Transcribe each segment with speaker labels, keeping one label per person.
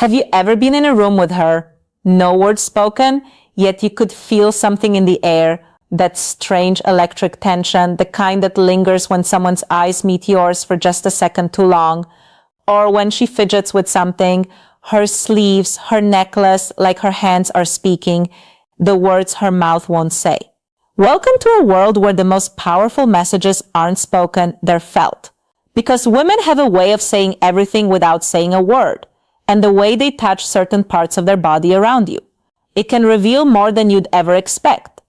Speaker 1: Have you ever been in a room with her? No words spoken, yet you could feel something in the air, that strange electric tension, the kind that lingers when someone's eyes meet yours for just a second too long, or when she fidgets with something, her sleeves, her necklace, like her hands are speaking, the words her mouth won't say. Welcome to a world where the most powerful messages aren't spoken, they're felt. Because women have a way of saying everything without saying a word, and the way they touch certain parts of their body around you. It can reveal more than you'd ever expect.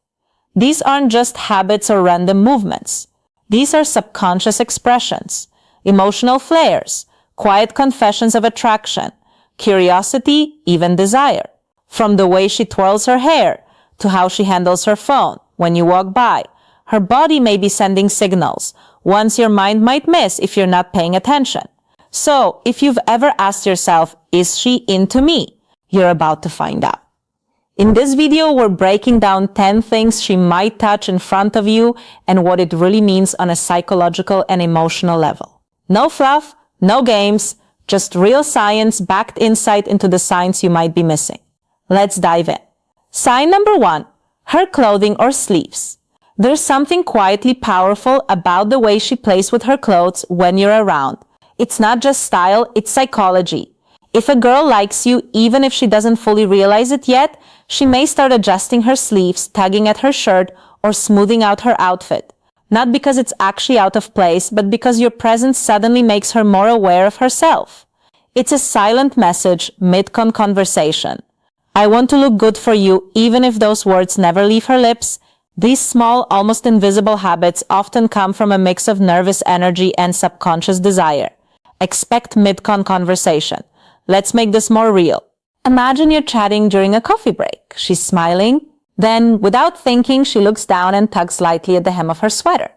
Speaker 1: These aren't just habits or random movements. These are subconscious expressions, emotional flares, quiet confessions of attraction, curiosity, even desire. From the way she twirls her hair to how she handles her phone when you walk by, her body may be sending signals, ones your mind might miss if you're not paying attention. So, if you've ever asked yourself, is she into me? You're about to find out. In this video, we're breaking down 10 things she might touch in front of you and what it really means on a psychological and emotional level. No fluff, no games, just real science-backed insight into the signs you might be missing. Let's dive in. Sign number 1, her clothing or sleeves. There's something quietly powerful about the way she plays with her clothes when you're around. It's not just style, it's psychology. If a girl likes you, even if she doesn't fully realize it yet, she may start adjusting her sleeves, tugging at her shirt, or smoothing out her outfit. Not because it's actually out of place, but because your presence suddenly makes her more aware of herself. It's a silent message mid-conversation. I want to look good for you, even if those words never leave her lips. These small, almost invisible habits often come from a mix of nervous energy and subconscious desire. Expect mid-conversation. Let's make this more real. Imagine you're chatting during a coffee break. She's smiling. Then, without thinking, she looks down and tugs lightly at the hem of her sweater.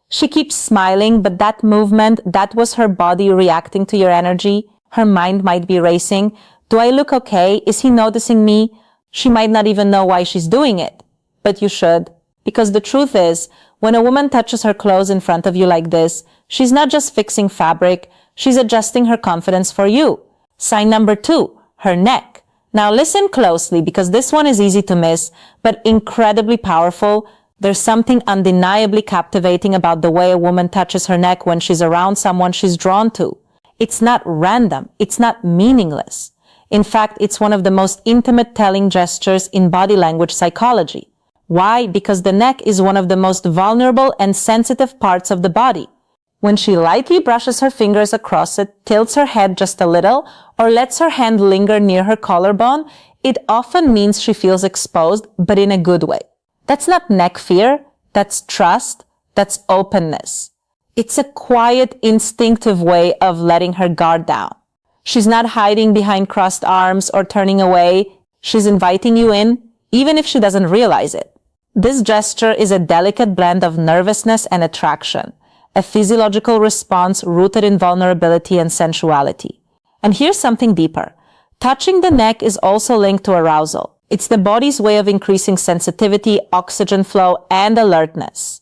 Speaker 1: She keeps smiling, but that movement, that was her body reacting to your energy. Her mind might be racing. Do I look okay? Is he noticing me? She might not even know why she's doing it. But you should. Because the truth is, when a woman touches her clothes in front of you like this, she's not just fixing fabric, she's adjusting her confidence for you. Sign number 2, her neck. Now listen closely because this one is easy to miss, but incredibly powerful. There's something undeniably captivating about the way a woman touches her neck when she's around someone she's drawn to. It's not random. It's not meaningless. In fact, it's one of the most intimate telling gestures in body language psychology. Why? Because the neck is one of the most vulnerable and sensitive parts of the body. When she lightly brushes her fingers across it, tilts her head just a little, or lets her hand linger near her collarbone, it often means she feels exposed, but in a good way. That's not neck fear, that's trust, that's openness. It's a quiet, instinctive way of letting her guard down. She's not hiding behind crossed arms or turning away. She's inviting you in, even if she doesn't realize it. This gesture is a delicate blend of nervousness and attraction. A physiological response rooted in vulnerability and sensuality. And here's something deeper. Touching the neck is also linked to arousal. It's the body's way of increasing sensitivity, oxygen flow, and alertness.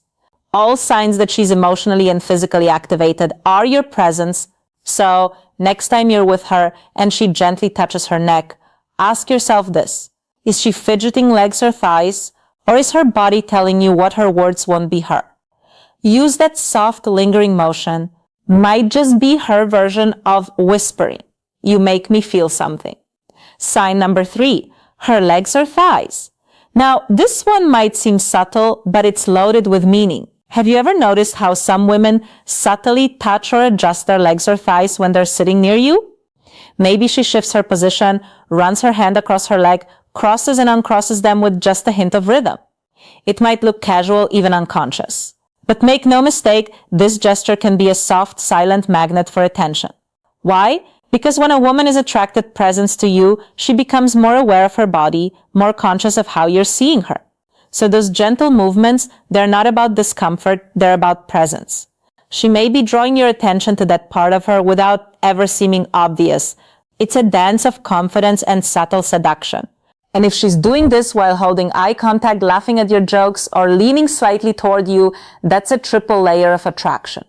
Speaker 1: All signs that she's emotionally and physically activated are your presence. So, next time you're with her and she gently touches her neck, ask yourself this. Is she fidgeting legs or thighs? Or is her body telling you what her words won't be her? Use that soft, lingering motion. Might just be her version of whispering. You make me feel something. Sign number 3, her legs or thighs. Now, this one might seem subtle, but it's loaded with meaning. Have you ever noticed how some women subtly touch or adjust their legs or thighs when they're sitting near you? Maybe she shifts her position, runs her hand across her leg, crosses and uncrosses them with just a hint of rhythm. It might look casual, even unconscious. But make no mistake, this gesture can be a soft, silent magnet for attention. Why? Because when a woman is attracted presence to you, she becomes more aware of her body, more conscious of how you're seeing her. So those gentle movements, they're not about discomfort, they're about presence. She may be drawing your attention to that part of her without ever seeming obvious. It's a dance of confidence and subtle seduction. And if she's doing this while holding eye contact, laughing at your jokes, or leaning slightly toward you, that's a triple layer of attraction.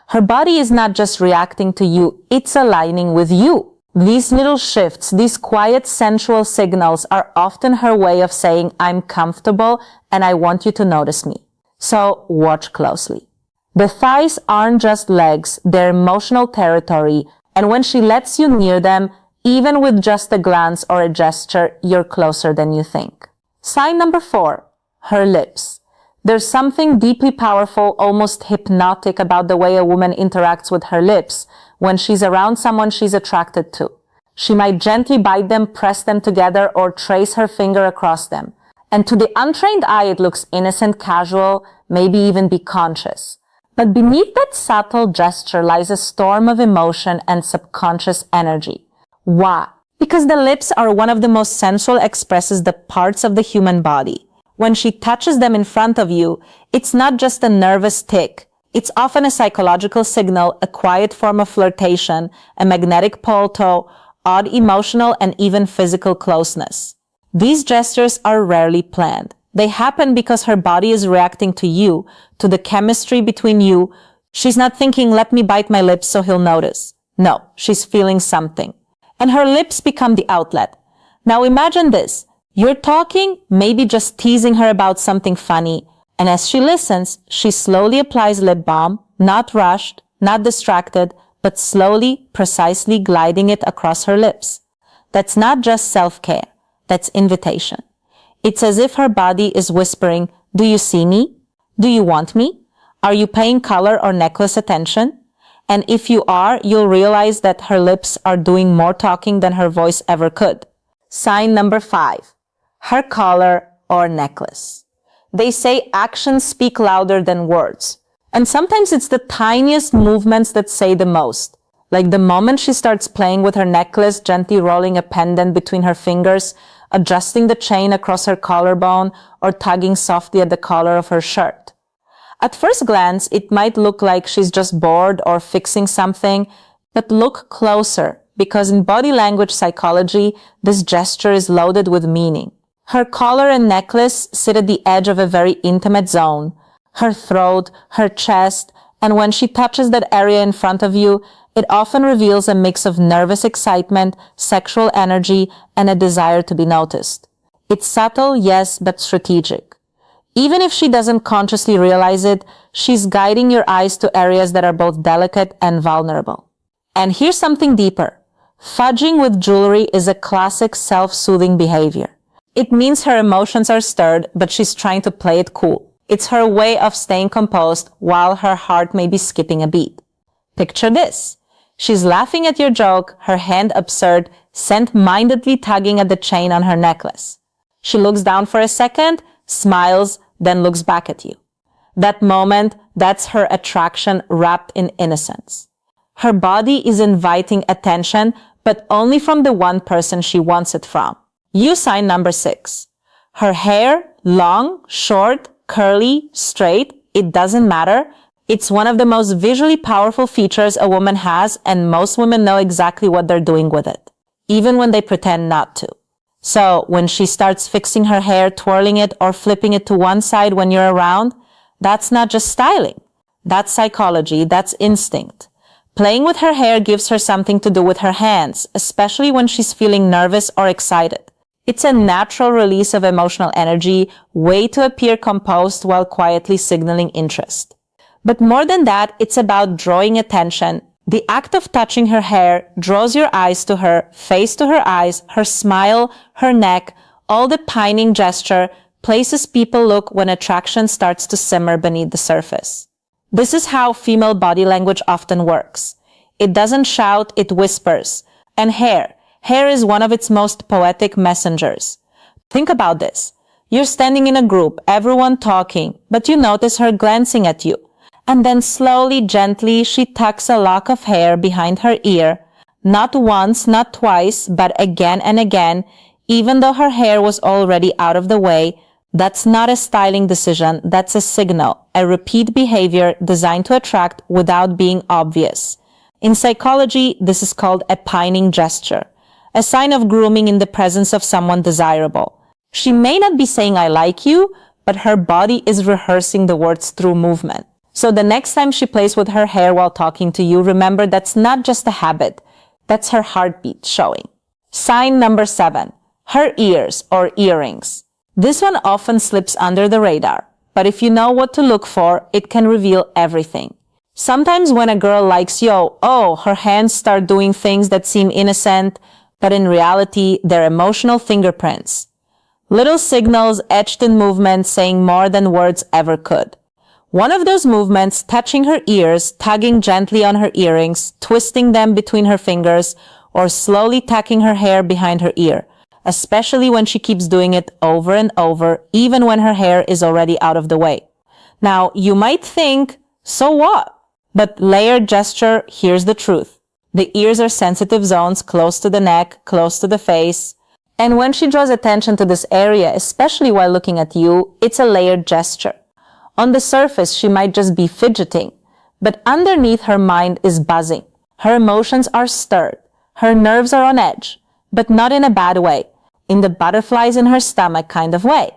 Speaker 1: Her body is not just reacting to you, it's aligning with you. These little shifts, these quiet sensual signals are often her way of saying, I'm comfortable and I want you to notice me. So watch closely. The thighs aren't just legs, they're emotional territory, and when she lets you near them, even with just a glance or a gesture, you're closer than you think. Sign number 4, her lips. There's something deeply powerful, almost hypnotic about the way a woman interacts with her lips when she's around someone she's attracted to. She might gently bite them, press them together, or trace her finger across them. And to the untrained eye, it looks innocent, casual, maybe even be conscious. But beneath that subtle gesture lies a storm of emotion and subconscious energy. Why? Because the lips are one of the most sensual expresses the parts of the human body. When she touches them in front of you, it's not just a nervous tick. It's often a psychological signal, a quiet form of flirtation, a magnetic pull to odd emotional and even physical closeness. These gestures are rarely planned. They happen because her body is reacting to you, to the chemistry between you. She's not thinking, let me bite my lips so he'll notice. No, she's feeling something. And her lips become the outlet. Now imagine this. You're talking, maybe just teasing her about something funny, and as she listens, she slowly applies lip balm, not rushed, not distracted, but slowly, precisely gliding it across her lips. That's not just self-care, that's invitation. It's as if her body is whispering, do you see me? Do you want me? Are you paying color or necklace attention? And if you are, you'll realize that her lips are doing more talking than her voice ever could. Sign number 5. Her collar or necklace. They say actions speak louder than words. And sometimes it's the tiniest movements that say the most. Like the moment she starts playing with her necklace, gently rolling a pendant between her fingers, adjusting the chain across her collarbone, or tugging softly at the collar of her shirt. At first glance, it might look like she's just bored or fixing something, but look closer, because in body language psychology, this gesture is loaded with meaning. Her collar and necklace sit at the edge of a very intimate zone, her throat, her chest, and when she touches that area in front of you, it often reveals a mix of nervous excitement, sexual energy, and a desire to be noticed. It's subtle, yes, but strategic. Even if she doesn't consciously realize it, she's guiding your eyes to areas that are both delicate and vulnerable. And here's something deeper. Fudging with jewelry is a classic self-soothing behavior. It means her emotions are stirred, but she's trying to play it cool. It's her way of staying composed while her heart may be skipping a beat. Picture this. She's laughing at your joke, her hand absurd, scent-mindedly tugging at the chain on her necklace. She looks down for a second, smiles, then looks back at you. That moment, that's her attraction wrapped in innocence. Her body is inviting attention, but only from the one person she wants it from. You sign number 6. Her hair, long, short, curly, straight, it doesn't matter. It's one of the most visually powerful features a woman has, and most women know exactly what they're doing with it, even when they pretend not to. So when she starts fixing her hair, twirling it, or flipping it to one side when you're around, that's not just styling. That's psychology, that's instinct. Playing with her hair gives her something to do with her hands, especially when she's feeling nervous or excited. It's a natural release of emotional energy, way to appear composed while quietly signaling interest. But more than that, it's about drawing attention. The act of touching her hair draws your eyes to her, face to her eyes, her smile, her neck, all the pining gesture, places people look when attraction starts to simmer beneath the surface. This is how female body language often works. It doesn't shout, it whispers. And hair is one of its most poetic messengers. Think about this. You're standing in a group, everyone talking, but you notice her glancing at you. And then slowly, gently, she tucks a lock of hair behind her ear. Not once, not twice, but again and again, even though her hair was already out of the way. That's not a styling decision, that's a signal, a repeat behavior designed to attract without being obvious. In psychology, this is called a pining gesture, a sign of grooming in the presence of someone desirable. She may not be saying I like you, but her body is rehearsing the words through movement. So the next time she plays with her hair while talking to you, remember that's not just a habit. That's her heartbeat showing. Sign number 7. Her ears or earrings. This one often slips under the radar, but if you know what to look for, it can reveal everything. Sometimes when a girl likes you, her hands start doing things that seem innocent, but in reality, they're emotional fingerprints. Little signals etched in movements saying more than words ever could. One of those movements, touching her ears, tugging gently on her earrings, twisting them between her fingers, or slowly tucking her hair behind her ear, especially when she keeps doing it over and over, even when her hair is already out of the way. Now, you might think, so what? But layered gesture, here's the truth. The ears are sensitive zones close to the neck, close to the face. And when she draws attention to this area, especially while looking at you, it's a layered gesture. On the surface, she might just be fidgeting, but underneath her mind is buzzing. Her emotions are stirred. Her nerves are on edge, but not in a bad way, in the butterflies in her stomach kind of way.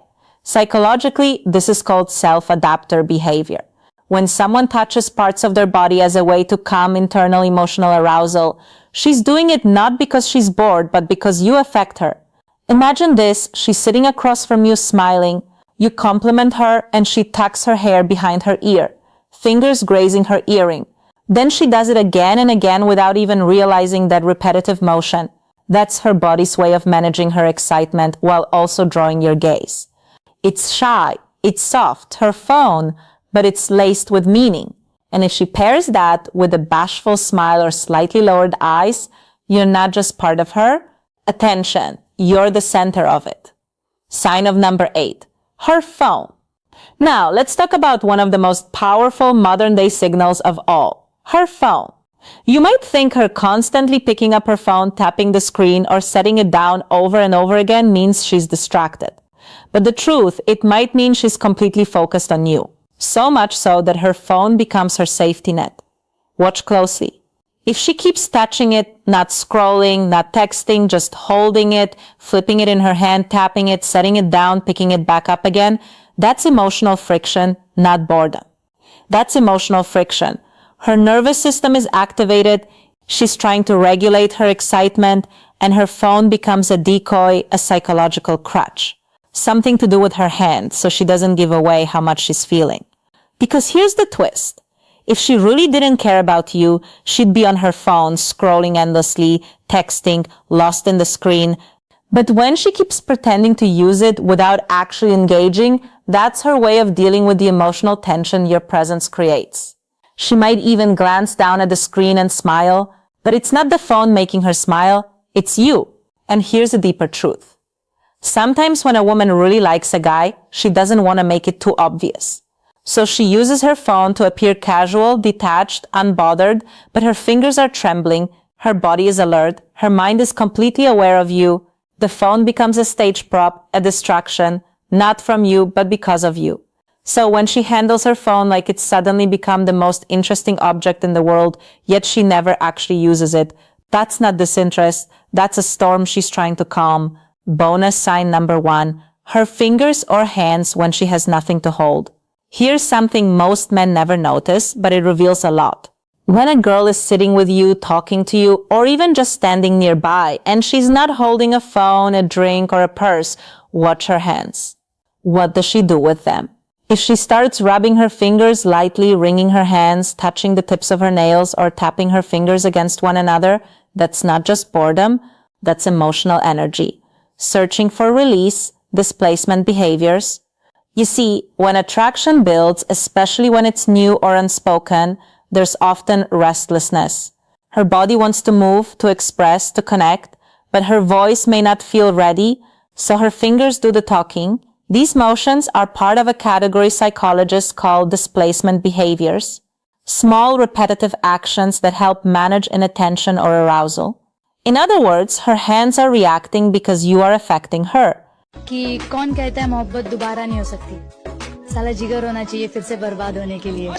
Speaker 1: Psychologically, this is called self-adapter behavior. When someone touches parts of their body as a way to calm internal emotional arousal, she's doing it not because she's bored, but because you affect her. Imagine this, she's sitting across from you smiling. You compliment her and she tucks her hair behind her ear, fingers grazing her earring. Then she does it again and again without even realizing that repetitive motion. That's her body's way of managing her excitement while also drawing your gaze. It's shy, it's soft, her phone, but it's laced with meaning. And if she pairs that with a bashful smile or slightly lowered eyes, you're not just part of her. Attention, you're the center of it. Sign of number 8. Her phone. Now, let's talk about one of the most powerful modern-day signals of all. Her phone. You might think her constantly picking up her phone, tapping the screen, or setting it down over and over again means she's distracted. But the truth, it might mean she's completely focused on you. So much so that her phone becomes her safety net. Watch closely. If she keeps touching it, not scrolling, not texting, just holding it, flipping it in her hand, tapping it, setting it down, picking it back up again, that's emotional friction, not boredom. That's emotional friction. Her nervous system is activated, she's trying to regulate her excitement, and her phone becomes a decoy, a psychological crutch. Something to do with her hand, so she doesn't give away how much she's feeling. Because here's the twist. If she really didn't care about you, she'd be on her phone, scrolling endlessly, texting, lost in the screen. But when she keeps pretending to use it without actually engaging, that's her way of dealing with the emotional tension your presence creates. She might even glance down at the screen and smile, but it's not the phone making her smile, it's you. And here's a deeper truth. Sometimes when a woman really likes a guy, she doesn't want to make it too obvious. So she uses her phone to appear casual, detached, unbothered, but her fingers are trembling, her body is alert, her mind is completely aware of you. The phone becomes a stage prop, a distraction, not from you, but because of you. So when she handles her phone like it's suddenly become the most interesting object in the world, yet she never actually uses it, that's not disinterest, that's a storm she's trying to calm. Bonus sign number 1, her fingers or hands when she has nothing to hold. Here's something most men never notice, but it reveals a lot. When a girl is sitting with you, talking to you, or even just standing nearby, and she's not holding a phone, a drink, or a purse, watch her hands. What does she do with them? If she starts rubbing her fingers lightly, wringing her hands, touching the tips of her nails, or tapping her fingers against one another, that's not just boredom, that's emotional energy. Searching for release, displacement behaviors. You see, when attraction builds, especially when it's new or unspoken, there's often restlessness. Her body wants to move, to express, to connect, but her voice may not feel ready, so her fingers do the talking. These motions are part of a category psychologists call displacement behaviors, small repetitive actions that help manage inattention or arousal. In other words, her hands are reacting because you are affecting her.
Speaker 2: कि कौन कहता है मोहब्बत दोबारा नहीं हो सकती, साला जिगर होना चाहिए फिर से बर्बाद होने के लिए।